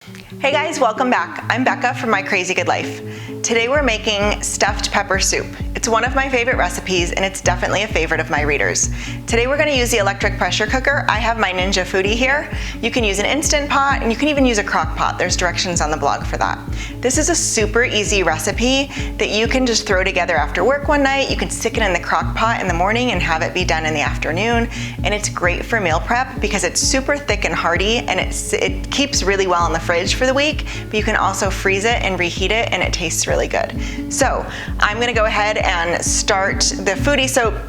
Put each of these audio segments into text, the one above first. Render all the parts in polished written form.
Hey guys, welcome back. I'm Becca from My Crazy Good Life. Today we're making stuffed pepper soup. It's one of my favorite recipes and it's definitely a favorite of my readers. Today we're going to use the electric pressure cooker. I have my Ninja Foodie here. You can use an Instant Pot and you can even use a crock pot. There's directions on the blog for that. This is a super easy recipe that you can just throw together after work one night. You can stick it in the crock pot in the morning and have it be done in the afternoon. And it's great for meal prep because it's super thick and hearty and it keeps really well in the fridge for the week, but you can also freeze it and reheat it and it tastes really good. So I'm gonna go ahead and start the Foodie. So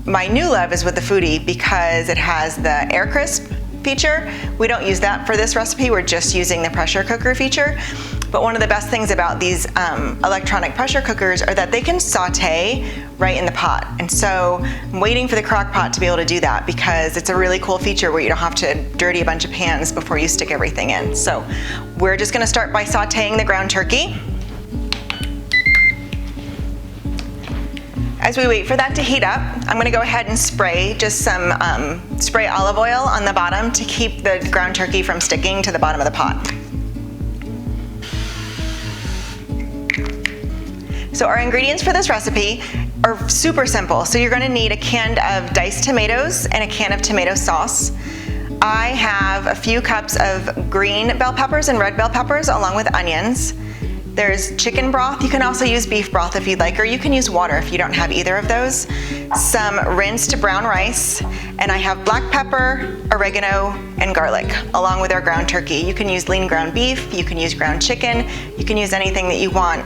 my new love is with the Foodie because it has the air crisp feature. We don't use that for this recipe, we're just using the pressure cooker feature. But one of the best things about these electronic pressure cookers are that they can saute right in the pot. And so I'm waiting for the crock pot to be able to do that because it's a really cool feature where you don't have to dirty a bunch of pans before you stick everything in. So we're just gonna start by sauteing the ground turkey. As we wait for that to heat up, I'm gonna go ahead and spray just some spray olive oil on the bottom to keep the ground turkey from sticking to the bottom of the pot. So our ingredients for this recipe are super simple. So you're gonna need a can of diced tomatoes and a can of tomato sauce. I have a few cups of green bell peppers and red bell peppers along with onions. There's chicken broth. You can also use beef broth if you'd like, or you can use water if you don't have either of those. Some rinsed brown rice, and I have black pepper, oregano, and garlic, along with our ground turkey. You can use lean ground beef, you can use ground chicken, you can use anything that you want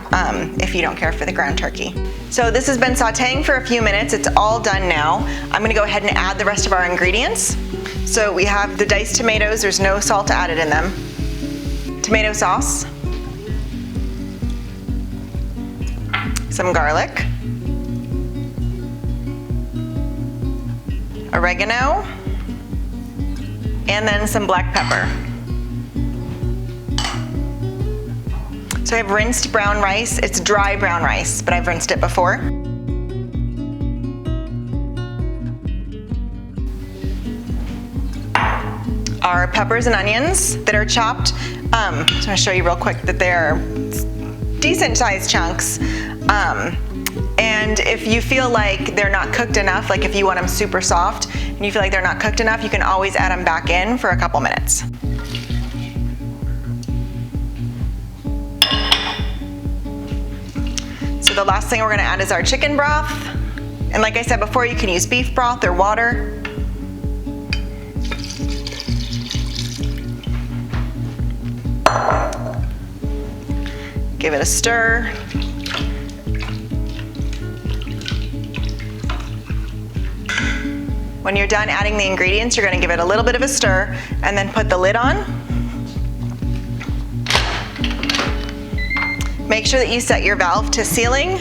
if you don't care for the ground turkey. So this has been sauteing for a few minutes. It's all done now. I'm gonna go ahead and add the rest of our ingredients. So we have the diced tomatoes, there's no salt added in them. Tomato sauce. Some garlic, oregano, and then some black pepper. So I have rinsed brown rice. It's dry brown rice, but I've rinsed it before. Our peppers and onions that are chopped. I'm just gonna show you real quick that they're decent sized chunks. And if you feel like they're not cooked enough, like if you want them super soft and you feel like they're not cooked enough, you can always add them back in for a couple minutes. So the last thing we're gonna add is our chicken broth. And like I said before, you can use beef broth or water. Give it a stir. When you're done adding the ingredients, you're gonna give it a little bit of a stir and then put the lid on. Make sure that you set your valve to sealing.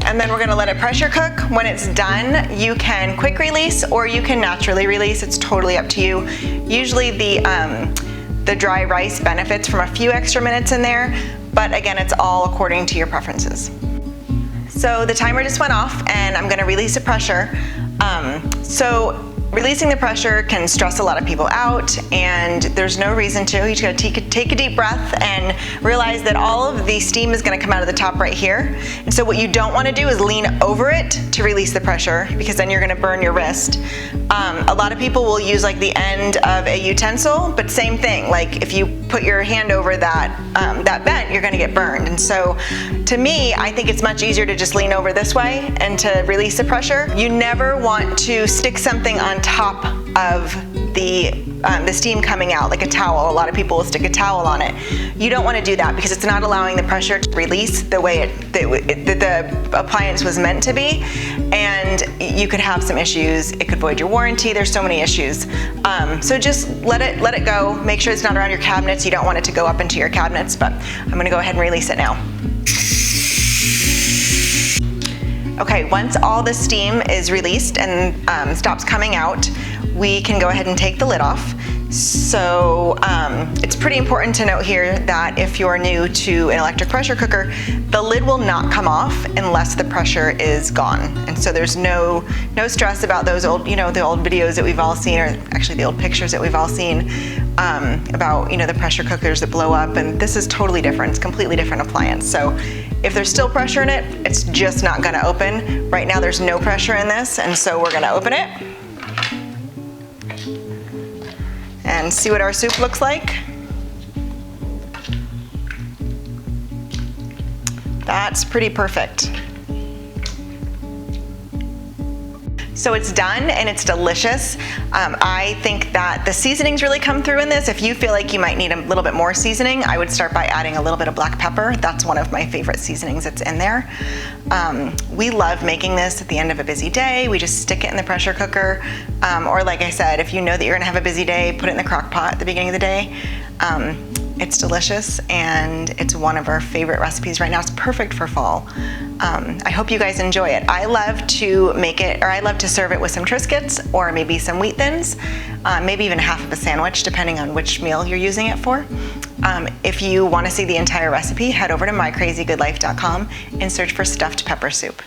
And then we're gonna let it pressure cook. When it's done, you can quick release or you can naturally release. It's totally up to you. Usually the dry rice benefits from a few extra minutes in there, but again, it's all according to your preferences. So the timer just went off and I'm gonna release the pressure. So releasing the pressure can stress a lot of people out and there's no reason to. You just gotta take a deep breath and realize that all of the steam is gonna come out of the top right here. And so what you don't wanna do is lean over it to release the pressure because then you're gonna burn your wrist. A lot of people will use like the end of a utensil, but same thing. Like if you put your hand over that vent, you're gonna get burned. And so to me, I think it's much easier to just lean over this way and to release the pressure. You never want to stick something on top of the steam coming out, like a towel. A lot of people will stick a towel on it. You don't want to do that because it's not allowing the pressure to release the way the appliance was meant to be, and you could have some issues. It could void your warranty. There's so many issues. So just let it go. Make sure it's not around your cabinets. You don't want it to go up into your cabinets, but I'm going to go ahead and release it now. Okay, once all the steam is released and stops coming out, we can go ahead and take the lid off. So it's pretty important to note here that if you're new to an electric pressure cooker, the lid will not come off unless the pressure is gone. And so there's no stress about those old, the old videos that we've all seen, or actually the old pictures that we've all seen about, the pressure cookers that blow up. And this is totally different. It's a completely different appliance. So if there's still pressure in it, it's just not gonna open. Right now there's no pressure in this, and so we're gonna open it and see what our soup looks like. That's pretty perfect. So it's done and it's delicious. I think that the seasonings really come through in this. If you feel like you might need a little bit more seasoning, I would start by adding a little bit of black pepper. That's one of my favorite seasonings that's in there. We love making this at the end of a busy day. We just stick it in the pressure cooker. Or like I said, if you know that you're gonna have a busy day, put it in the crock pot at the beginning of the day. It's delicious and it's one of our favorite recipes right now. It's perfect for fall. I hope you guys enjoy it. I love to make it, or I love to serve it with some Triscuits or maybe some wheat thins, maybe even half of a sandwich depending on which meal you're using it for. If you want to see the entire recipe, head over to mycrazygoodlife.com and search for stuffed pepper soup.